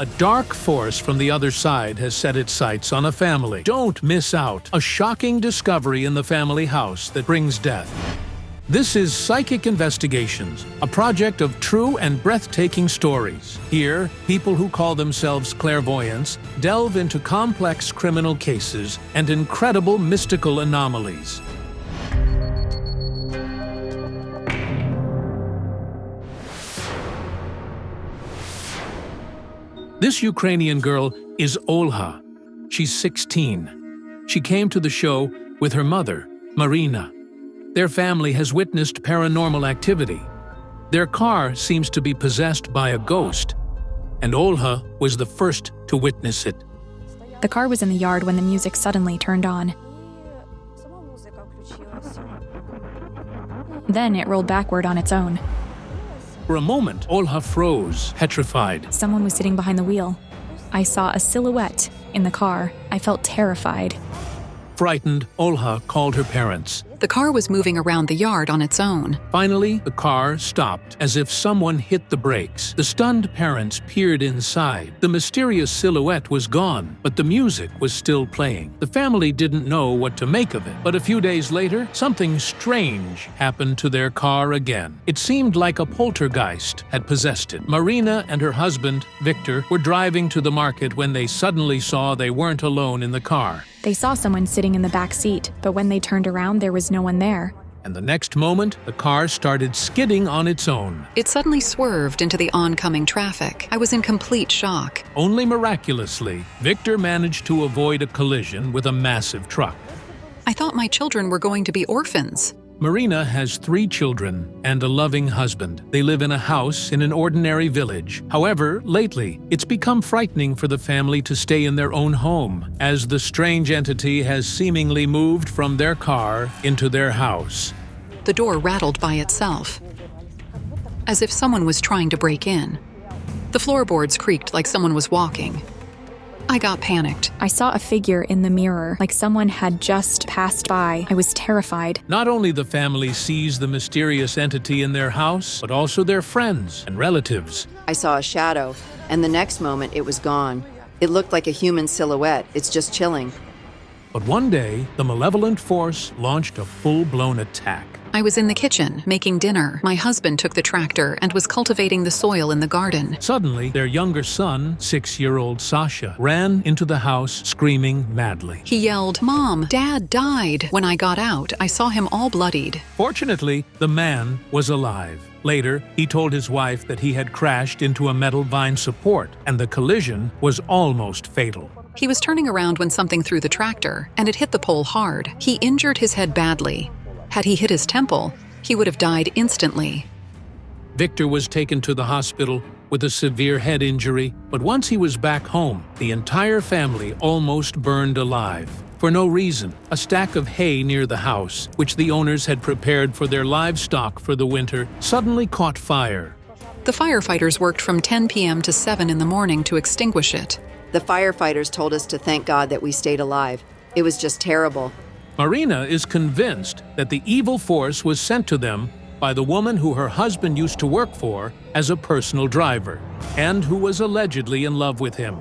A dark force from the other side has set its sights on a family. Don't miss out. A shocking discovery in the family house that brings death. This is Psychic Investigations, a project of true and breathtaking stories. Here, people who call themselves clairvoyants delve into complex criminal cases and incredible mystical anomalies. This Ukrainian girl is Olha. She's 16. She came to the show with her mother, Marina. Their family has witnessed paranormal activity. Their car seems to be possessed by a ghost, and Olha was the first to witness it. The car was in the yard when the music suddenly turned on. Then it rolled backward on its own. For a moment, Olha froze, petrified. Someone was sitting behind the wheel. I saw a silhouette in the car. I felt terrified. Frightened, Olha called her parents. The car was moving around the yard on its own. Finally, the car stopped, as if someone hit the brakes. The stunned parents peered inside. The mysterious silhouette was gone, but the music was still playing. The family didn't know what to make of it, but a few days later, something strange happened to their car again. It seemed like a poltergeist had possessed it. Marina and her husband, Victor, were driving to the market when they suddenly saw they weren't alone in the car. They saw someone sitting in the back seat, but when they turned around, there was no one there. And the next moment, the car started skidding on its own. It suddenly swerved into the oncoming traffic. I was in complete shock. Only miraculously, Victor managed to avoid a collision with a massive truck. I thought my children were going to be orphans. Marina has 3 children and a loving husband. They live in a house in an ordinary village. However, lately, it's become frightening for the family to stay in their own home, as the strange entity has seemingly moved from their car into their house. The door rattled by itself, as if someone was trying to break in. The floorboards creaked like someone was walking. I got panicked. I saw a figure in the mirror, like someone had just passed by. I was terrified. Not only the family sees the mysterious entity in their house, but also their friends and relatives. I saw a shadow, and the next moment it was gone. It looked like a human silhouette. It's just chilling. But one day, the malevolent force launched a full-blown attack. I was in the kitchen, making dinner. My husband took the tractor and was cultivating the soil in the garden. Suddenly, their younger son, 6-year-old Sasha, ran into the house screaming madly. He yelled, "Mom, Dad died." When I got out, I saw him all bloodied. Fortunately, the man was alive. Later, he told his wife that he had crashed into a metal vine support, and the collision was almost fatal. He was turning around when something threw the tractor, and it hit the pole hard. He injured his head badly. Had he hit his temple, he would have died instantly. Victor was taken to the hospital with a severe head injury, but once he was back home, the entire family almost burned alive. For no reason, a stack of hay near the house, which the owners had prepared for their livestock for the winter, suddenly caught fire. The firefighters worked from 10 p.m. to 7 in the morning to extinguish it. The firefighters told us to thank God that we stayed alive. It was just terrible. Marina is convinced that the evil force was sent to them by the woman who her husband used to work for as a personal driver, and who was allegedly in love with him.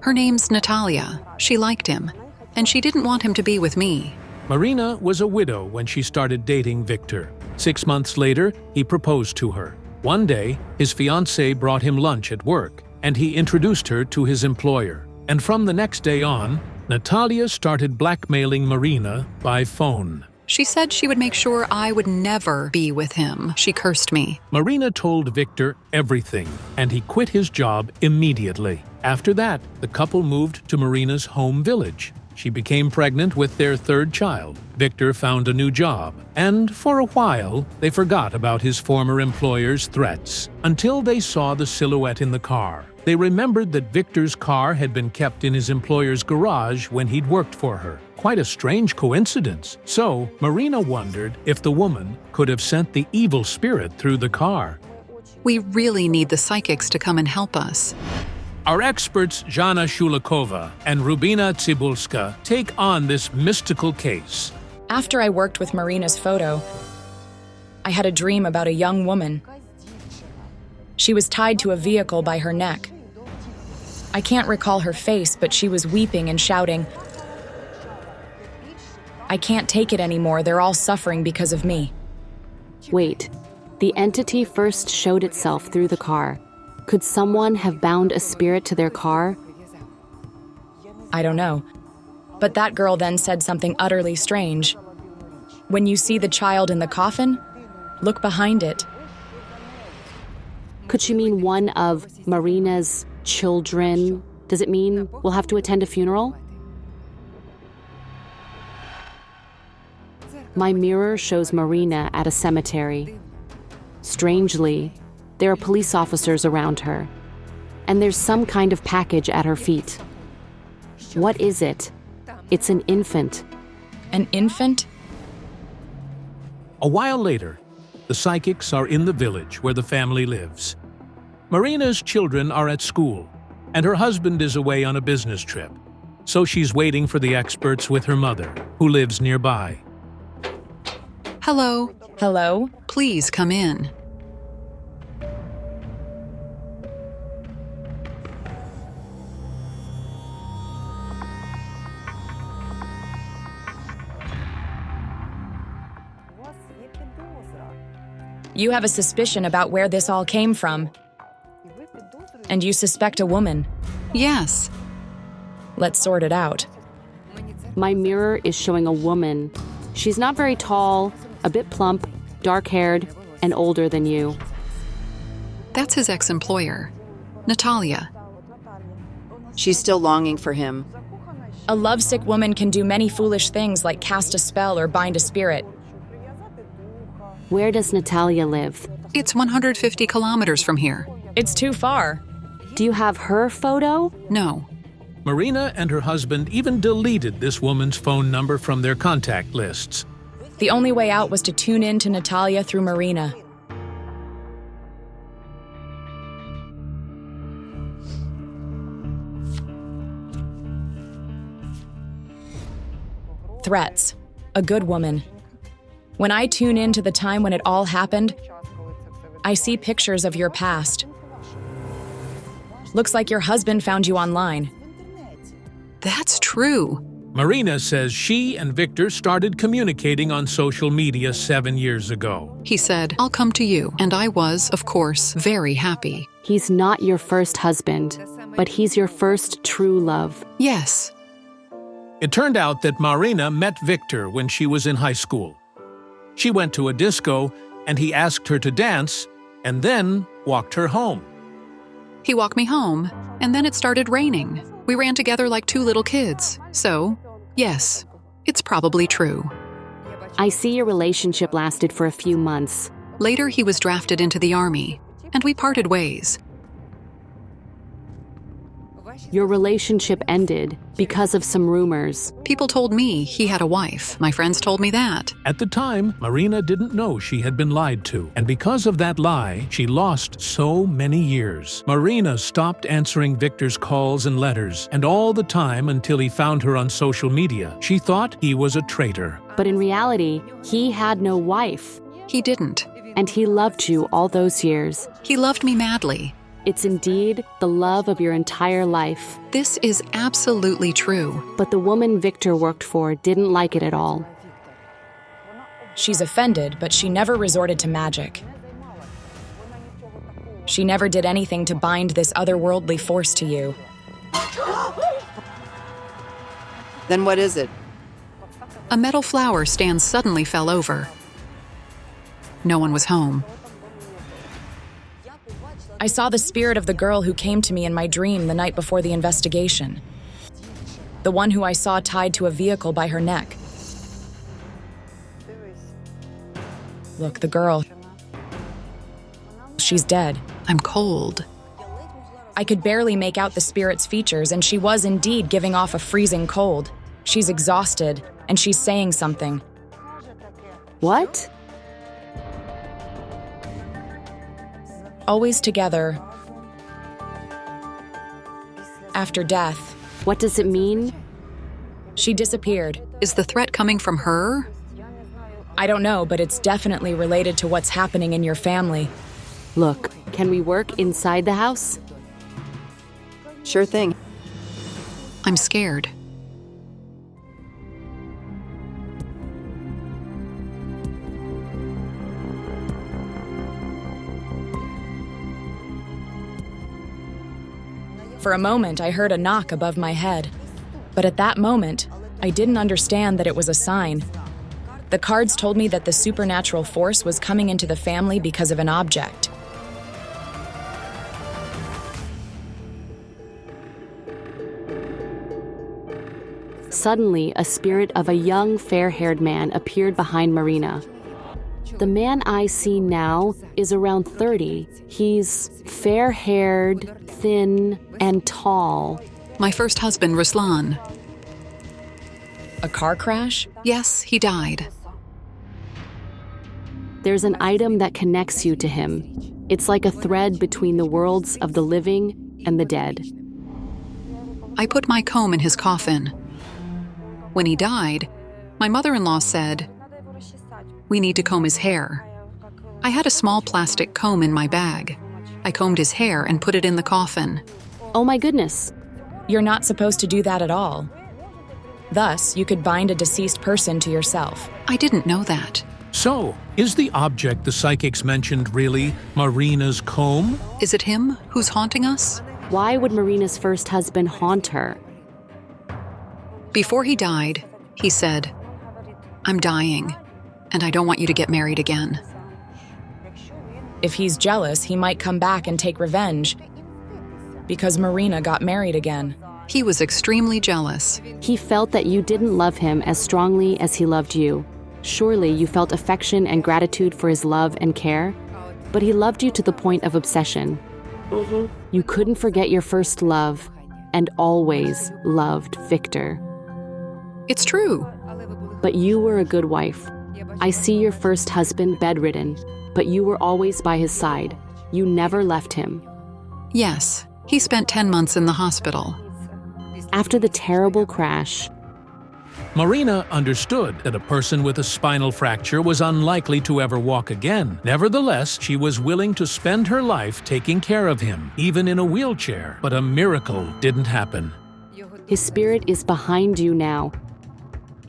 Her name's Natalia. She liked him, and she didn't want him to be with me. Marina was a widow when she started dating Victor. 6 months later, he proposed to her. One day, his fiancée brought him lunch at work, and he introduced her to his employer. And from the next day on, Natalia started blackmailing Marina by phone. She said she would make sure I would never be with him. She cursed me. Marina told Victor everything, and he quit his job immediately. After that, the couple moved to Marina's home village. She became pregnant with their 3rd child. Victor found a new job, and for a while, they forgot about his former employer's threats, until they saw the silhouette in the car. They remembered that Victor's car had been kept in his employer's garage when he'd worked for her. Quite a strange coincidence. So, Marina wondered if the woman could have sent the evil spirit through the car. We really need the psychics to come and help us. Our experts Jana Shulikova and Rubina Tsibulska take on this mystical case. After I worked with Marina's photo, I had a dream about a young woman. She was tied to a vehicle by her neck. I can't recall her face, but she was weeping and shouting, "I can't take it anymore. They're all suffering because of me." Wait, the entity first showed itself through the car. Could someone have bound a spirit to their car? I don't know. But that girl then said something utterly strange. "When you see the child in the coffin, look behind it." Could she mean one of Marina's children? Does it mean we'll have to attend a funeral? My mirror shows Marina at a cemetery. Strangely, there are police officers around her, and there's some kind of package at her feet. What is it? It's an infant. An infant? A while later, the psychics are in the village where the family lives. Marina's children are at school, and her husband is away on a business trip, so she's waiting for the experts with her mother, who lives nearby. Hello. Hello? Please come in. You have a suspicion about where this all came from. And you suspect a woman. Yes. Let's sort it out. My mirror is showing a woman. She's not very tall, a bit plump, dark-haired, and older than you. That's his ex-employer, Natalia. She's still longing for him. A lovesick woman can do many foolish things like cast a spell or bind a spirit. Where does Natalia live? It's 150 kilometers from here. It's too far. Do you have her photo? No. Marina and her husband even deleted this woman's phone number from their contact lists. The only way out was to tune in to Natalia through Marina. Threats. A good woman. When I tune in to the time when it all happened, I see pictures of your past. Looks like your husband found you online. That's true. Marina says she and Victor started communicating on social media 7 years ago. He said, "I'll come to you." And I was, of course, very happy. He's not your first husband, but he's your first true love. Yes. It turned out that Marina met Victor when she was in high school. She went to a disco, and he asked her to dance, and then walked her home. He walked me home, and then it started raining. We ran together like two little kids. So, yes, it's probably true. I see your relationship lasted for a few months. Later, he was drafted into the army, and we parted ways. Your relationship ended because of some rumors. People told me he had a wife. My friends told me that. At the time, Marina didn't know she had been lied to, and because of that lie, she lost so many years. Marina stopped answering Victor's calls and letters, and all the time until he found her on social media, she thought he was a traitor. But in reality, he had no wife, He didn't. and he loved you all those years. He loved me madly. It's indeed the love of your entire life. This is absolutely true. But the woman Victor worked for didn't like it at all. She's offended, but she never resorted to magic. She never did anything to bind this otherworldly force to you. Then what is it? A metal flower stand suddenly fell over. No one was home. I saw the spirit of the girl who came to me in my dream the night before the investigation. The one who I saw tied to a vehicle by her neck. Look, the girl. She's dead. I'm cold. I could barely make out the spirit's features, and she was indeed giving off a freezing cold. She's exhausted, and she's saying something. What? Always together. After death. What does it mean? She disappeared. Is the threat coming from her? I don't know, but it's definitely related to what's happening in your family. Look, can we work inside the house? Sure thing. I'm scared. For a moment, I heard a knock above my head. But at that moment, I didn't understand that it was a sign. The cards told me that the supernatural force was coming into the family because of an object. Suddenly, a spirit of a young, fair-haired man appeared behind Marina. The man I see now is around 30. He's fair-haired, thin, and tall. My first husband, Ruslan. A car crash? Yes, he died. There's an item that connects you to him. It's like a thread between the worlds of the living and the dead. I put my comb in his coffin. When he died, my mother-in-law said, "We need to comb his hair." I had a small plastic comb in my bag. I combed his hair and put it in the coffin. Oh my goodness. You're not supposed to do that at all. Thus, you could bind a deceased person to yourself. I didn't know that. So, is the object the psychics mentioned really Marina's comb? Is it him who's haunting us? Why would Marina's first husband haunt her? Before he died, he said, "I'm dying, and I don't want you to get married again." If he's jealous, he might come back and take revenge because Marina got married again. He was extremely jealous. He felt that you didn't love him as strongly as he loved you. Surely you felt affection and gratitude for his love and care, but he loved you to the point of obsession. You couldn't forget your first love and always loved Victor. It's true. But you were a good wife. I see your first husband bedridden, but you were always by his side. You never left him. Yes, he spent 10 months in the hospital. After the terrible crash, Marina understood that a person with a spinal fracture was unlikely to ever walk again. Nevertheless, she was willing to spend her life taking care of him, even in a wheelchair. But a miracle didn't happen. his spirit is behind you now.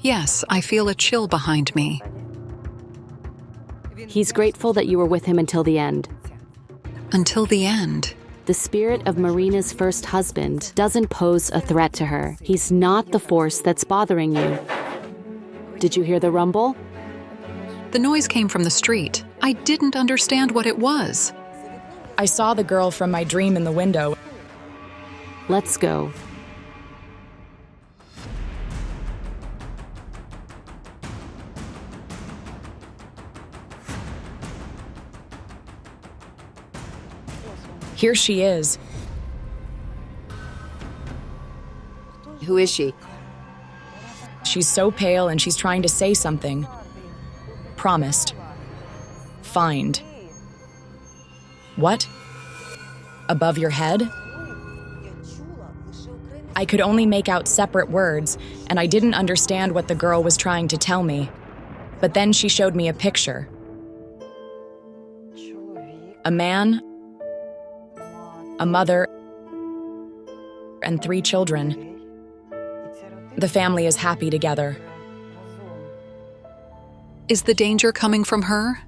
Yes, I feel a chill behind me. He's grateful that you were with him until the end. Until the end. The spirit of Marina's first husband doesn't pose a threat to her. He's not the force that's bothering you. Did you hear the rumble? The noise came from the street. I didn't understand what it was. I saw the girl from my dream in the window. Let's go. Here she is. Who is she? She's so pale and she's trying to say something. Promised. Find. What? Above your head? I could only make out separate words, and I didn't understand what the girl was trying to tell me. But then she showed me a picture. A man, a mother, and 3 children. The family is happy together. Is the danger coming from her?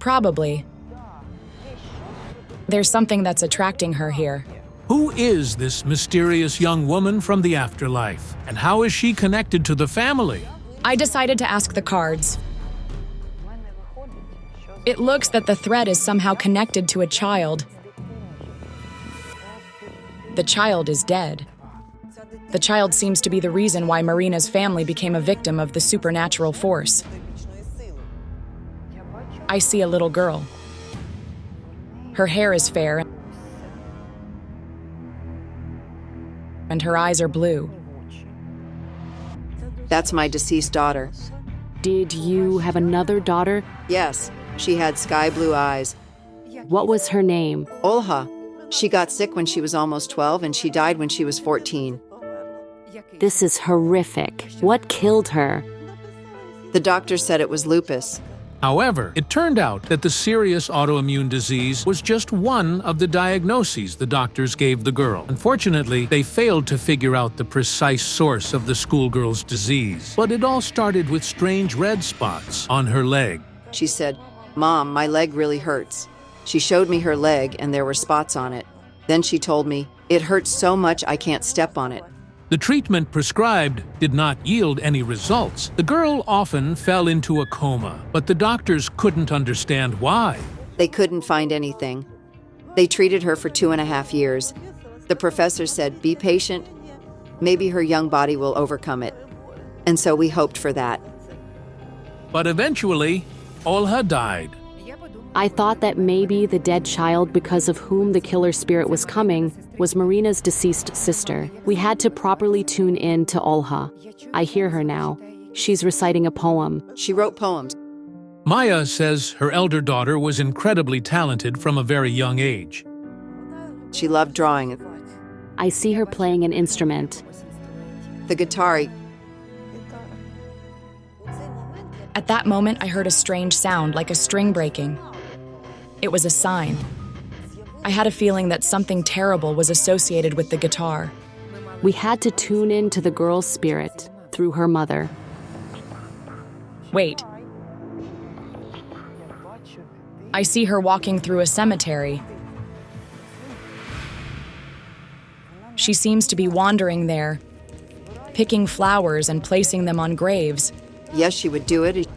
Probably. There's something that's attracting her here. Who is this mysterious young woman from the afterlife? And how is she connected to the family? I decided to ask the cards. It looks that the thread is somehow connected to a child. The child is dead. The child seems to be the reason why Marina's family became a victim of the supernatural force. I see a little girl. Her hair is fair, and her eyes are blue. That's my deceased daughter. Did you have another daughter? Yes, she had sky blue eyes. What was her name? Olha. She got sick when she was almost 12 and she died when she was 14. This is horrific. What killed her? The doctor said it was lupus. However, it turned out that the serious autoimmune disease was just one of the diagnoses the doctors gave the girl. Unfortunately, they failed to figure out the precise source of the schoolgirl's disease. But it all started with strange red spots on her leg. She said, "Mom, my leg really hurts." She showed me her leg and there were spots on it. Then she told me, "It hurts so much I can't step on it." The treatment prescribed did not yield any results. The girl often fell into a coma, but the doctors couldn't understand why. They couldn't find anything. They treated her for 2.5 years. The professor said, "Be patient. Maybe her young body will overcome it." And so we hoped for that. But eventually, Olha died. I thought that maybe the dead child because of whom the killer spirit was coming was Marina's deceased sister. We had to properly tune in to Olha. I hear her now. She's reciting a poem. She wrote poems. Maya says her elder daughter was incredibly talented from a very young age. She loved drawing. I see her playing an instrument. The guitar. At that moment, I heard a strange sound, like a string breaking. It was a sign. I had a feeling that something terrible was associated with the guitar. We had to tune in to the girl's spirit through her mother. Wait. I see her walking through a cemetery. She seems to be wandering there, picking flowers and placing them on graves. Yes, she would do it.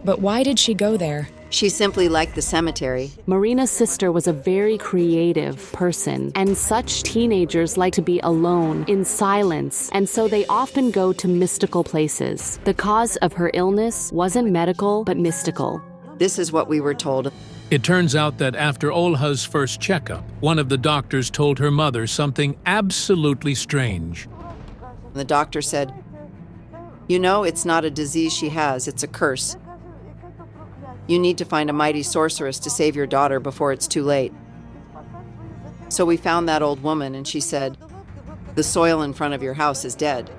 But why did she go there? She simply liked the cemetery. Marina's sister was a very creative person, and such teenagers like to be alone, in silence, and so they often go to mystical places. The cause of her illness wasn't medical, but mystical. This is what we were told. It turns out that after Olha's first checkup, one of the doctors told her mother something absolutely strange. The doctor said, "You know, it's not a disease she has, it's a curse. You need to find a mighty sorceress to save your daughter before it's too late." So we found that old woman and she said, "The soil in front of your house is dead."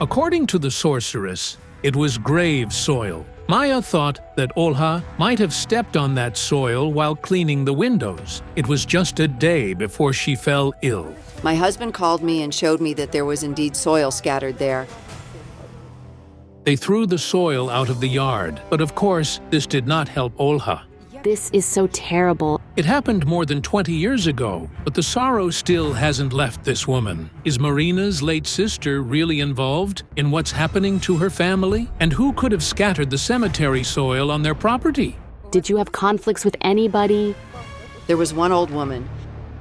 According to the sorceress, it was grave soil. Maya thought that Olha might have stepped on that soil while cleaning the windows. It was just a day before she fell ill. My husband called me and showed me that there was indeed soil scattered there. They threw the soil out of the yard, but of course, this did not help Olha. This is so terrible. It happened more than 20 years ago, but the sorrow still hasn't left this woman. Is Marina's late sister really involved in what's happening to her family? And who could have scattered the cemetery soil on their property? Did you have conflicts with anybody? There was one old woman.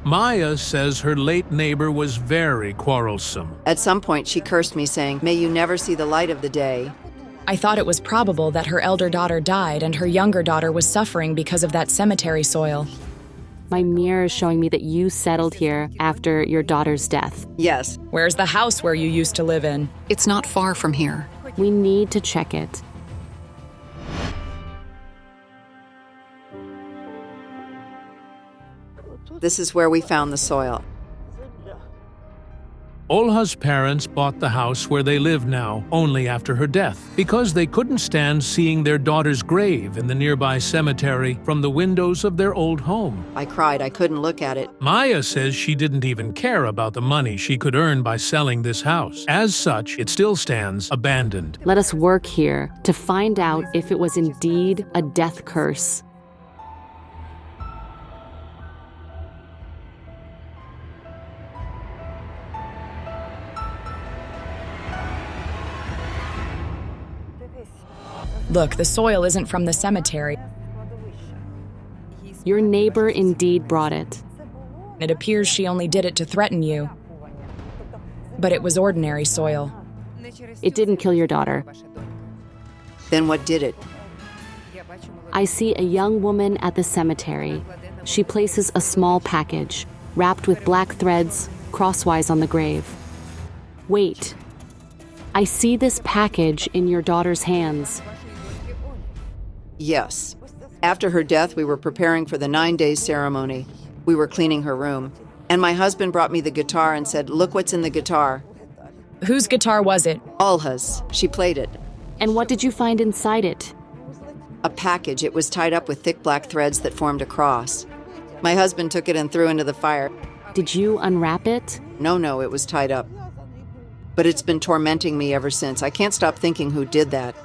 Maya says her late neighbor was very quarrelsome. At some point, she cursed me, saying, "May you never see the light of the day." I thought it was probable that her elder daughter died and her younger daughter was suffering because of that cemetery soil. My mirror is showing me that you settled here after your daughter's death. Yes. Where's the house where you used to live in? It's not far from here. We need to check it. This is where we found the soil. Olha's parents bought the house where they live now only after her death because they couldn't stand seeing their daughter's grave in the nearby cemetery from the windows of their old home. I cried. I couldn't look at it. Maya says she didn't even care about the money she could earn by selling this house. As such, it still stands abandoned. Let us work here to find out if it was indeed a death curse. Look, the soil isn't from the cemetery. Your neighbor indeed brought it. It appears she only did it to threaten you. But it was ordinary soil. It didn't kill your daughter. Then what did it? I see a young woman at the cemetery. She places a small package, wrapped with black threads, crosswise on the grave. Wait. I see this package in your daughter's hands. Yes. After her death, we were preparing for the 9-day ceremony. We were cleaning her room. And my husband brought me the guitar and said, "Look what's in the guitar." Whose guitar was it? Olha's. She played it. And what did you find inside it? A package. It was tied up with thick black threads that formed a cross. My husband took it and threw into the fire. Did you unwrap it? No, it was tied up. But it's been tormenting me ever since. I can't stop thinking who did that.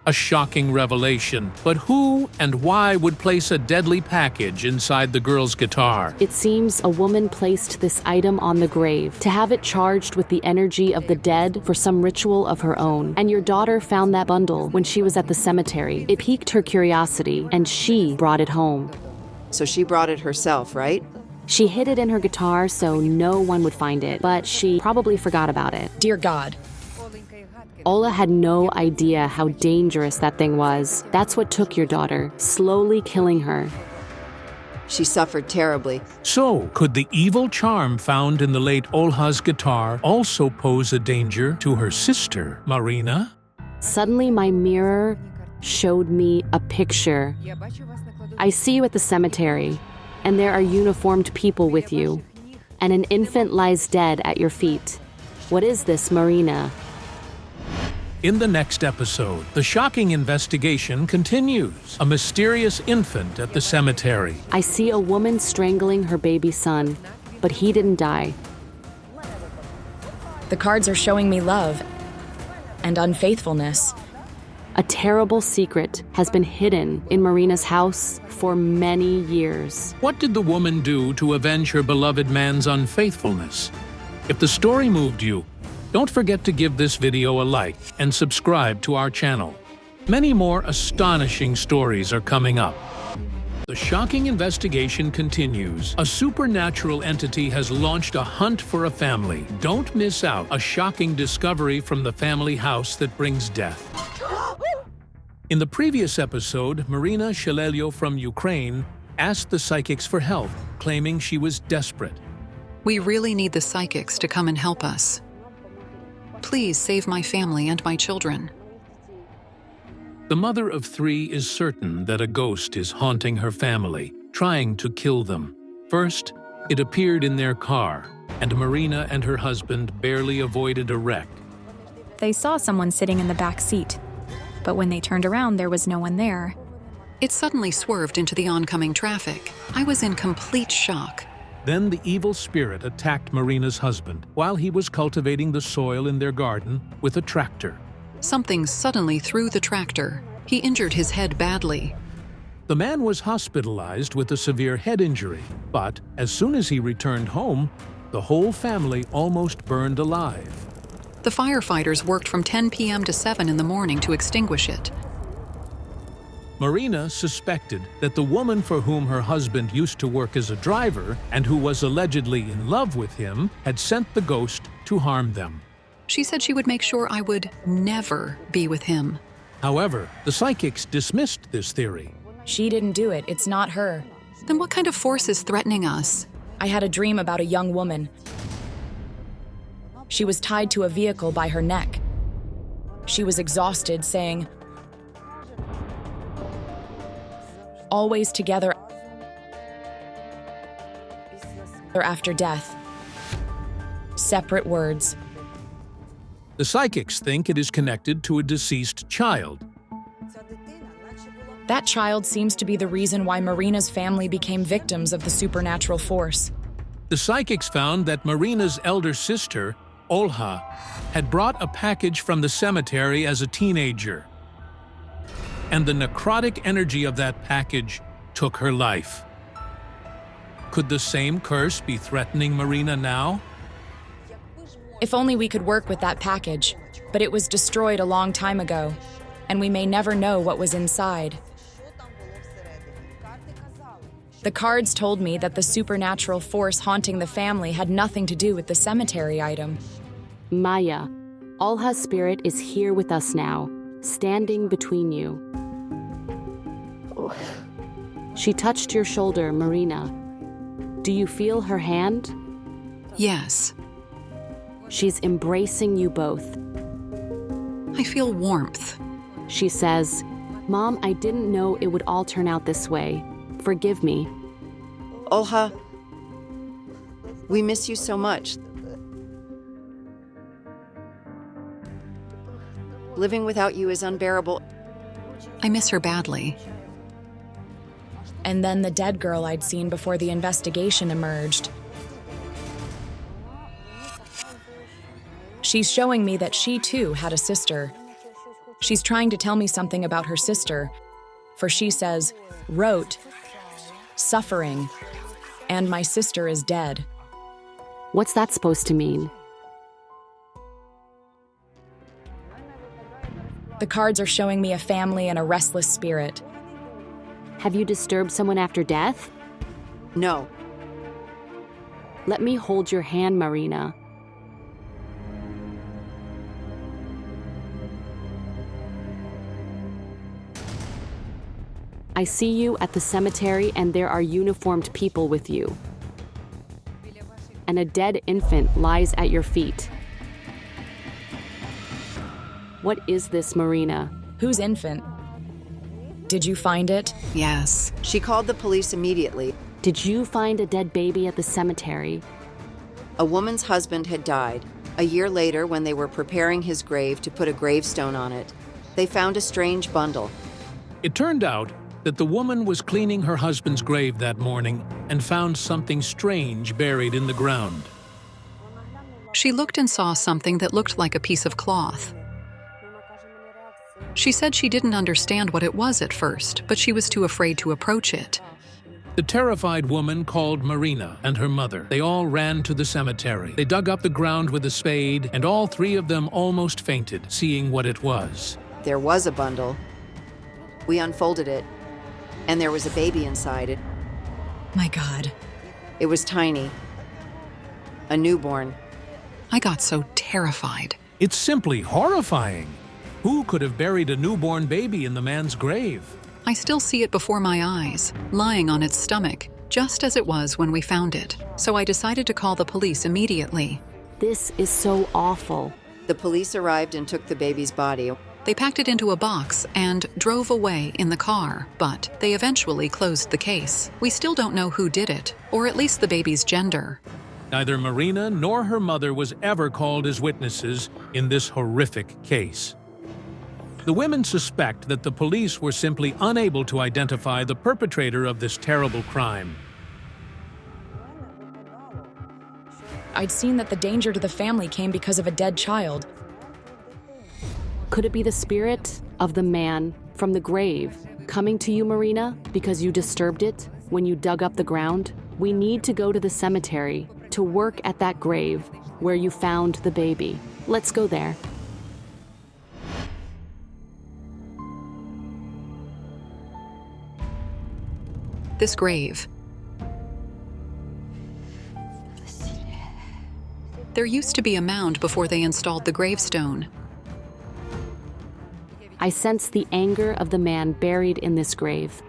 A shocking revelation. But who and why would place a deadly package inside the girl's guitar? It seems a woman placed this item on the grave to have it charged with the energy of the dead for some ritual of her own. And your daughter found that bundle when she was at the cemetery. It piqued her curiosity, and she brought it home. So she brought it herself, right? She hid it in her guitar so no one would find it, but she probably forgot about it. Dear God, Ola had no idea how dangerous that thing was. That's what took your daughter, slowly killing her. She suffered terribly. So, could the evil charm found in the late Olha's guitar also pose a danger to her sister, Marina? Suddenly, my mirror showed me a picture. I see you at the cemetery, and there are uniformed people with you, and an infant lies dead at your feet. What is this, Marina? In the next episode, the shocking investigation continues. A mysterious infant at the cemetery. I see a woman strangling her baby son, but he didn't die. the cards are showing me love and unfaithfulness. A terrible secret has been hidden in Marina's house for many years. What did the woman do to avenge her beloved man's unfaithfulness? If the story moved you, don't forget to give this video a like and subscribe to our channel. Many more astonishing stories are coming up. The shocking investigation continues. A supernatural entity has launched a hunt for a family. Don't miss out. A shocking discovery from the family house that brings death. In the previous episode, Marina Shelelio from Ukraine asked the psychics for help, claiming she was desperate. We really need the psychics to come and help us. Please save my family and my children. The mother of three is certain that a ghost is haunting her family, trying to kill them. First, it appeared in their car, and Marina and her husband barely avoided a wreck. They saw someone sitting in the back seat, but when they turned around, there was no one there. It suddenly swerved into the oncoming traffic. I was in complete shock. Then the evil spirit attacked Marina's husband while he was cultivating the soil in their garden with a tractor. Something suddenly threw the tractor. He injured his head badly. The man was hospitalized with a severe head injury, but as soon as he returned home, the whole family almost burned alive. The firefighters worked from 10 p.m. to 7 in the morning to extinguish it. Marina suspected that the woman for whom her husband used to work as a driver and who was allegedly in love with him had sent the ghost to harm them. She said she would make sure I would never be with him. However, the psychics dismissed this theory. She didn't do it. It's not her. Then what kind of force is threatening us? I had a dream about a young woman. She was tied to a vehicle by her neck. She was exhausted, saying, "Always together after death." Separate words. The psychics think it is connected to a deceased child. That child seems to be the reason why Marina's family became victims of the supernatural force. The psychics found that Marina's elder sister, Olha, had brought a package from the cemetery as a teenager. And the necrotic energy of that package took her life. Could the same curse be threatening Marina now? If only we could work with that package, but it was destroyed a long time ago, and we may never know what was inside. The cards told me that the supernatural force haunting the family had nothing to do with the cemetery item. Maya, Olha's spirit is here with us now, standing between you. She touched your shoulder, Marina. Do you feel her hand? Yes. She's embracing you both. I feel warmth. She says, "Mom, I didn't know it would all turn out this way. Forgive me." Olha, we miss you so much. Living without you is unbearable. I miss her badly. And then the dead girl I'd seen before the investigation emerged. She's showing me that she too had a sister. She's trying to tell me something about her sister, for she says, wrote, suffering, and my sister is dead. What's that supposed to mean? The cards are showing me a family and a restless spirit. Have you disturbed someone after death? No. Let me hold your hand, Marina. I see you at the cemetery and there are uniformed people with you. And a dead infant lies at your feet. What is this, Marina? Whose infant? Did you find it? Yes. She called the police immediately. Did you find a dead baby at the cemetery? A woman's husband had died. A year later, when they were preparing his grave to put a gravestone on it, they found a strange bundle. It turned out that the woman was cleaning her husband's grave that morning and found something strange buried in the ground. She looked and saw something that looked like a piece of cloth. She said she didn't understand what it was at first, but she was too afraid to approach it. The terrified woman called Marina and her mother. They all ran to the cemetery. They dug up the ground with a spade, and all three of them almost fainted, seeing what it was. There was a bundle. We unfolded it, and there was a baby inside it. My God. It was tiny. A newborn. I got so terrified. It's simply horrifying. Who could have buried a newborn baby in the man's grave? I still see it before my eyes, lying on its stomach, just as it was when we found it. So I decided to call the police immediately. This is so awful. The police arrived and took the baby's body. They packed it into a box and drove away in the car, but they eventually closed the case. We still don't know who did it, or at least the baby's gender. Neither Marina nor her mother was ever called as witnesses in this horrific case. The women suspect that the police were simply unable to identify the perpetrator of this terrible crime. I'd seen that the danger to the family came because of a dead child. Could it be the spirit of the man from the grave coming to you, Marina, because you disturbed it when you dug up the ground? We need to go to the cemetery to work at that grave where you found the baby. Let's go there. This grave. There used to be a mound before they installed the gravestone. I sense the anger of the man buried in this grave.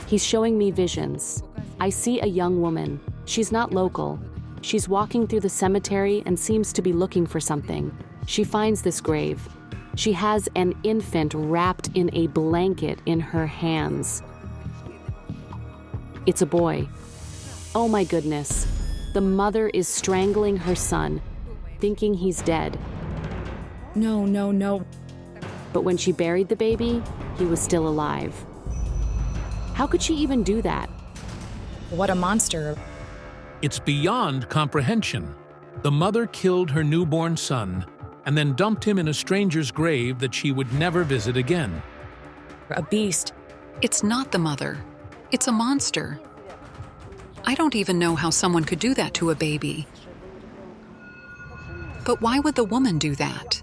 He's showing me visions. I see a young woman. She's not local. She's walking through the cemetery and seems to be looking for something. She finds this grave. She has an infant wrapped in a blanket in her hands. It's a boy. Oh my goodness. The mother is strangling her son, thinking he's dead. No, no, no. But when she buried the baby, he was still alive. How could she even do that? What a monster. It's beyond comprehension. The mother killed her newborn son and then dumped him in a stranger's grave that she would never visit again. A beast. It's not the mother. It's a monster. I don't even know how someone could do that to a baby. But why would the woman do that?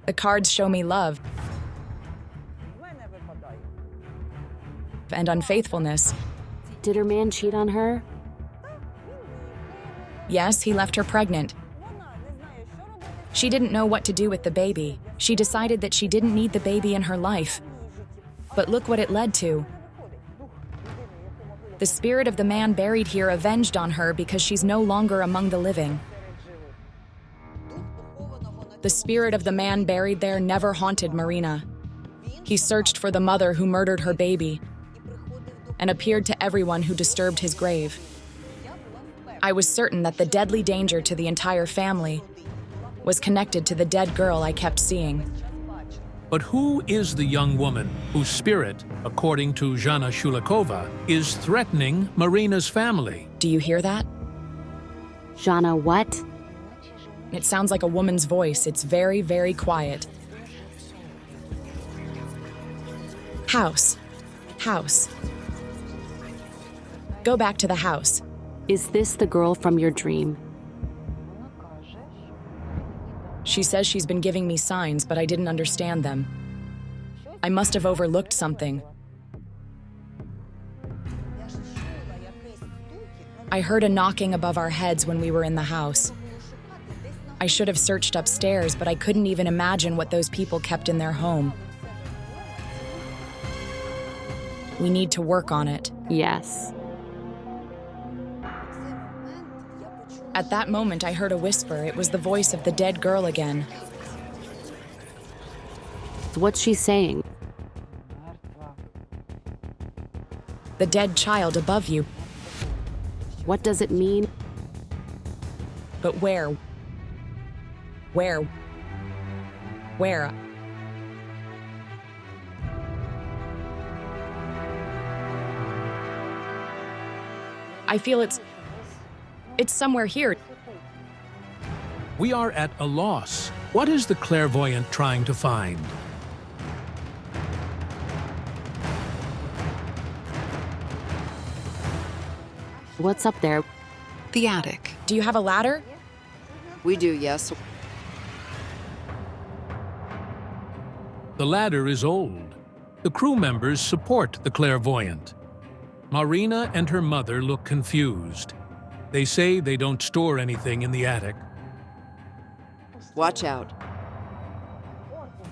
The cards show me love and unfaithfulness. Did her man cheat on her? Yes, he left her pregnant. She didn't know what to do with the baby. She decided that she didn't need the baby in her life. But look what it led to. The spirit of the man buried here avenged on her because she's no longer among the living. The spirit of the man buried there never haunted Marina. He searched for the mother who murdered her baby and appeared to everyone who disturbed his grave. I was certain that the deadly danger to the entire family was connected to the dead girl I kept seeing. But who is the young woman whose spirit, according to Jana Shulikova, is threatening Marina's family? Do you hear that? Jana, what? It sounds like a woman's voice. It's very, very quiet. House. House. Go back to the house. Is this the girl from your dream? She says she's been giving me signs, but I didn't understand them. I must have overlooked something. I heard a knocking above our heads when we were in the house. I should have searched upstairs, but I couldn't even imagine what those people kept in their home. We need to work on it. Yes. At that moment, I heard a whisper. It was the voice of the dead girl again. What's she saying? The dead child above you. What does it mean? But where? Where? Where? I feel it's somewhere here. We are at a loss. What is the clairvoyant trying to find? What's up there? The attic. Do you have a ladder? We do, yes. The ladder is old. The crew members support the clairvoyant. Marina and her mother look confused. They say they don't store anything in the attic. Watch out.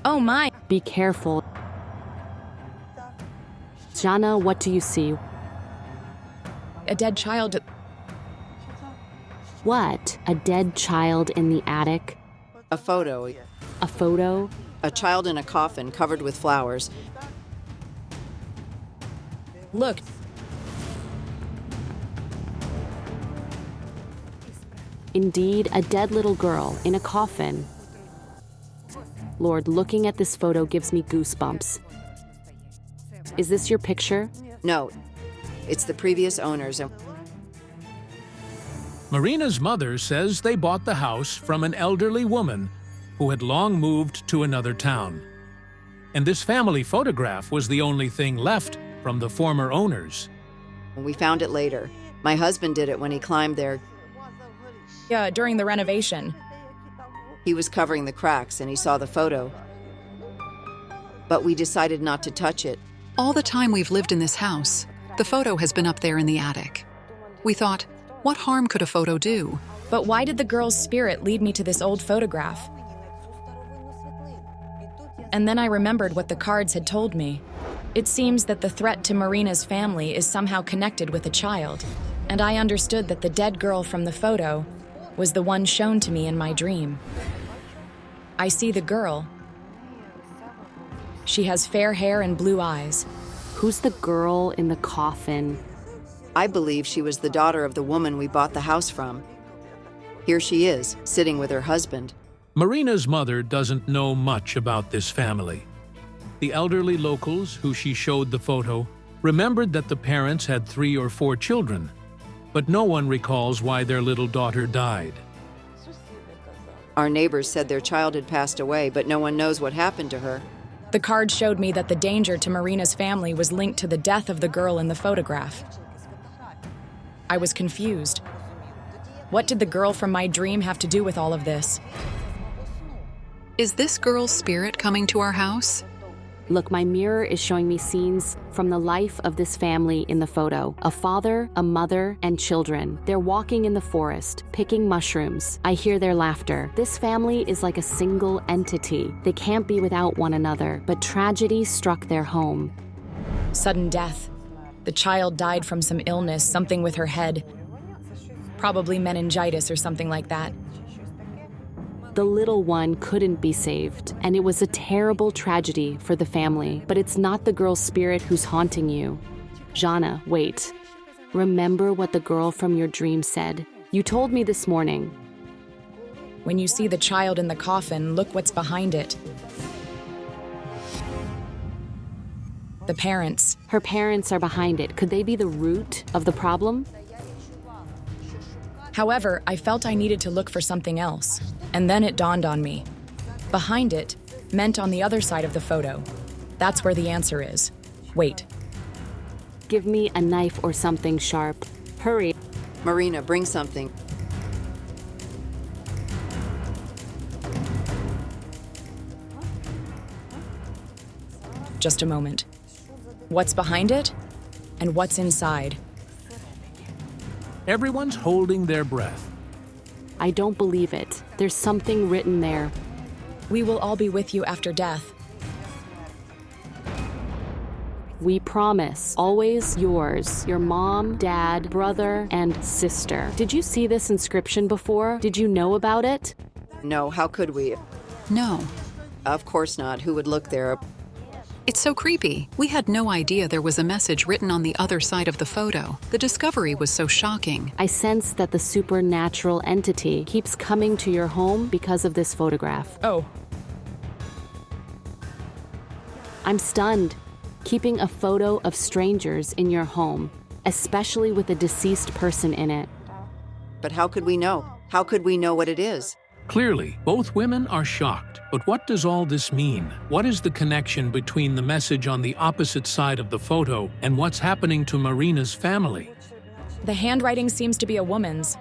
Oh my! Be careful. Jana, what do you see? A dead child. What? A dead child in the attic? A photo. A photo? A child in a coffin covered with flowers. Look. Indeed, a dead little girl in a coffin. Lord, looking at this photo gives me goosebumps. Is this your picture? No, it's the previous owners. Marina's mother says they bought the house from an elderly woman who had long moved to another town. And this family photograph was the only thing left from the former owners. We found it later. My husband did it when he climbed there. Yeah, during the renovation. He was covering the cracks and he saw the photo. But we decided not to touch it. All the time we've lived in this house, the photo has been up there in the attic. We thought, what harm could a photo do? But why did the girl's spirit lead me to this old photograph? And then I remembered what the cards had told me. It seems that the threat to Marina's family is somehow connected with a child. And I understood that the dead girl from the photo was the one shown to me in my dream. I see the girl. She has fair hair and blue eyes. Who's the girl in the coffin? I believe she was the daughter of the woman we bought the house from. Here she is, sitting with her husband. Marina's mother doesn't know much about this family. The elderly locals who she showed the photo remembered that the parents had 3 or 4 children, but no one recalls why their little daughter died. Our neighbors said their child had passed away, but no one knows what happened to her. The card showed me that the danger to Marina's family was linked to the death of the girl in the photograph. I was confused. What did the girl from my dream have to do with all of this? Is this girl's spirit coming to our house? Look, my mirror is showing me scenes from the life of this family in the photo. A father, a mother, and children. They're walking in the forest, picking mushrooms. I hear their laughter. This family is like a single entity. They can't be without one another, but tragedy struck their home. Sudden death. The child died from some illness, something with her head. Probably meningitis or something like that. The little one couldn't be saved, and it was a terrible tragedy for the family. But it's not the girl's spirit who's haunting you. Jana, wait. Remember what the girl from your dream said. You told me this morning. When you see the child in the coffin, look what's behind it. The parents. Her parents are behind it. Could they be the root of the problem? However, I felt I needed to look for something else. And then it dawned on me. Behind it meant on the other side of the photo. That's where the answer is. Wait. Give me a knife or something sharp. Hurry. Marina, bring something. Just a moment. What's behind it? And what's inside? Everyone's holding their breath. I don't believe it. There's something written there. We will all be with you after death. We promise. Always yours. Your mom, dad, brother, and sister. Did you see this inscription before? Did you know about it? No, how could we? No. Of course not. Who would look there? It's so creepy. We had no idea there was a message written on the other side of the photo. The discovery was so shocking. I sense that the supernatural entity keeps coming to your home because of this photograph. Oh, I'm stunned. Keeping a photo of strangers in your home, especially with a deceased person in it. But how could we know? How could we know what it is? Clearly, both women are shocked. But what does all this mean? What is the connection between the message on the opposite side of the photo and what's happening to Marina's family? the handwriting seems to be a woman's.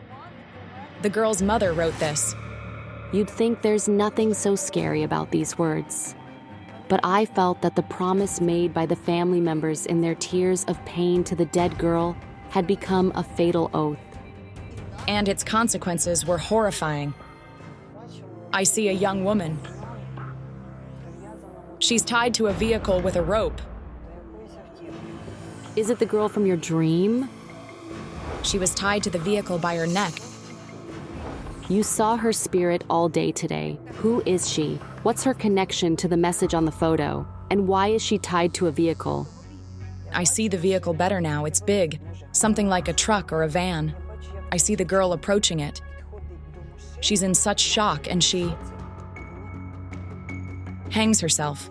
The girl's mother wrote this. You'd think there's nothing so scary about these words. But I felt that the promise made by the family members in their tears of pain to the dead girl had become a fatal oath. And its consequences were horrifying. I see a young woman. She's tied to a vehicle with a rope. Is it the girl from your dream? She was tied to the vehicle by her neck. You saw her spirit all day today. Who is she? What's her connection to the message on the photo? And why is she tied to a vehicle? I see the vehicle better now. It's big, something like a truck or a van. I see the girl approaching it. She's in such shock and she hangs herself.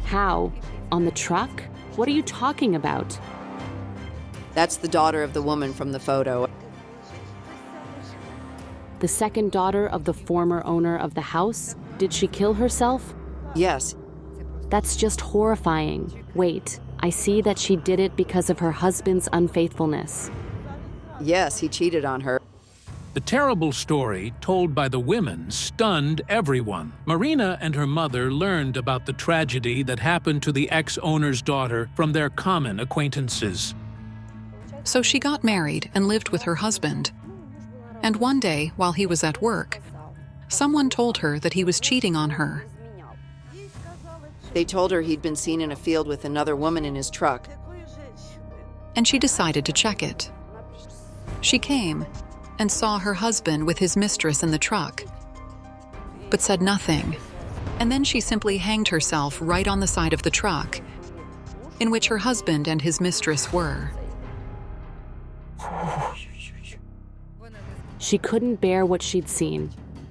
How? On the truck? What are you talking about? That's the daughter of the woman from the photo. The second daughter of the former owner of the house? Did she kill herself? Yes, That's just horrifying. Wait, I see that she did it because of her husband's unfaithfulness. yes, he cheated on her. The terrible story told by the women stunned everyone. Marina and her mother learned about the tragedy that happened to the ex-owner's daughter from their common acquaintances. So she got married and lived with her husband. And one day, while he was at work, someone told her that he was cheating on her. They told her he'd been seen in a field with another woman in his truck. And she decided to check it. She came and saw her husband with his mistress in the truck, but said nothing. And then she simply hanged herself right on the side of the truck, in which her husband and his mistress were. She couldn't bear what she'd seen.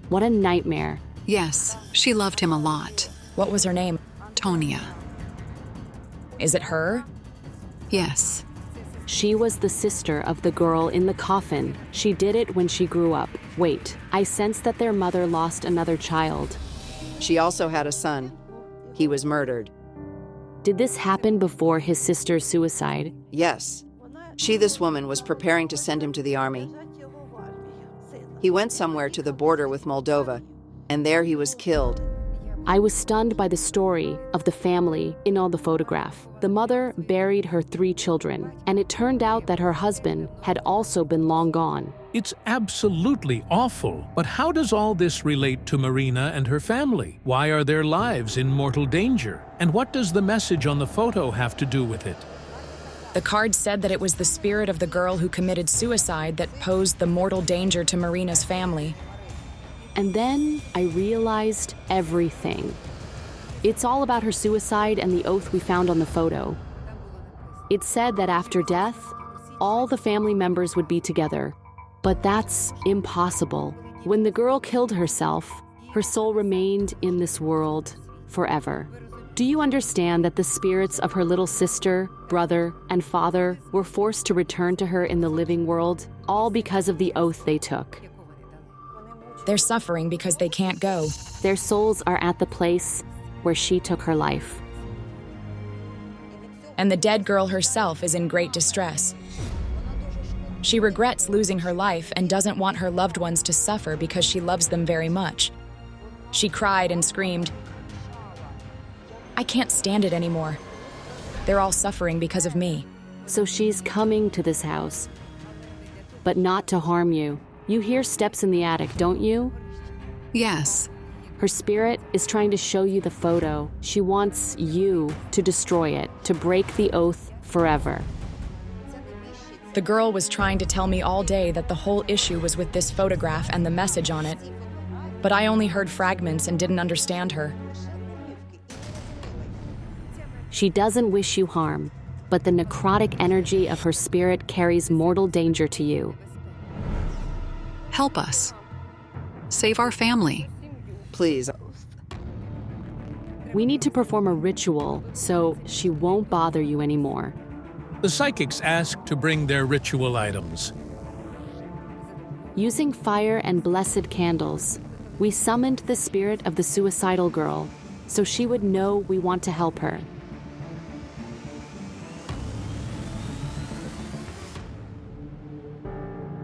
What a nightmare. Yes, she loved him a lot. What was her name? Tonia. Is it her? Yes. She was the sister of the girl in the coffin. She did it when she grew up. Wait, I sense that their mother lost another child. She also had a son. He was murdered. Did this happen before his sister's suicide? Yes. This woman, was preparing to send him to the army. He went somewhere to the border with Moldova, and there he was killed. I was stunned by the story of the family in all the photograph. The mother buried her 3 children, and it turned out that her husband had also been long gone. It's absolutely awful, but how does all this relate to Marina and her family? Why are their lives in mortal danger? And what does the message on the photo have to do with it? The card said that it was the spirit of the girl who committed suicide that posed the mortal danger to Marina's family. And then I realized everything. It's all about her suicide and the oath we found on the photo. It said that after death, all the family members would be together. But that's impossible. When the girl killed herself, her soul remained in this world forever. Do you understand that the spirits of her little sister, brother, and father were forced to return to her in the living world, all because of the oath they took? They're suffering because they can't go. Their souls are at the place where she took her life. And the dead girl herself is in great distress. She regrets losing her life and doesn't want her loved ones to suffer because she loves them very much. She cried and screamed, "I can't stand it anymore. They're all suffering because of me." So she's coming to this house, but not to harm you. You hear steps in the attic, don't you? Yes. Her spirit is trying to show you the photo. She wants you to destroy it, to break the oath forever. The girl was trying to tell me all day that the whole issue was with this photograph and the message on it, but I only heard fragments and didn't understand her. She doesn't wish you harm, but the necrotic energy of her spirit carries mortal danger to you. Help us. Save our family. Please. We need to perform a ritual so she won't bother you anymore. The psychics ask to bring their ritual items. Using fire and blessed candles, we summoned the spirit of the suicidal girl so she would know we want to help her.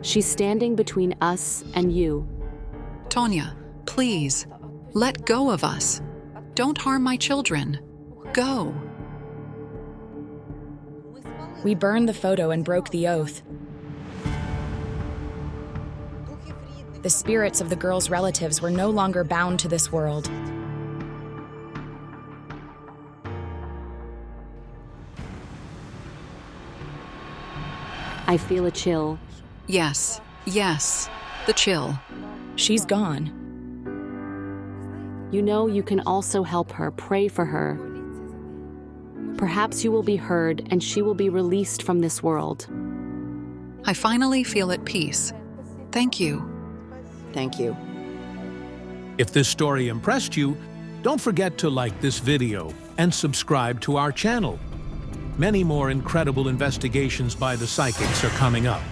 She's standing between us and you. Tonya, please, let go of us. Don't harm my children. Go. We burned the photo and broke the oath. The spirits of the girl's relatives were no longer bound to this world. I feel a chill. Yes, yes, the chill. She's gone. You know you can also help her, pray for her. Perhaps you will be heard and she will be released from this world. I finally feel at peace. Thank you. Thank you. If this story impressed you, don't forget to like this video and subscribe to our channel. Many more incredible investigations by the psychics are coming up.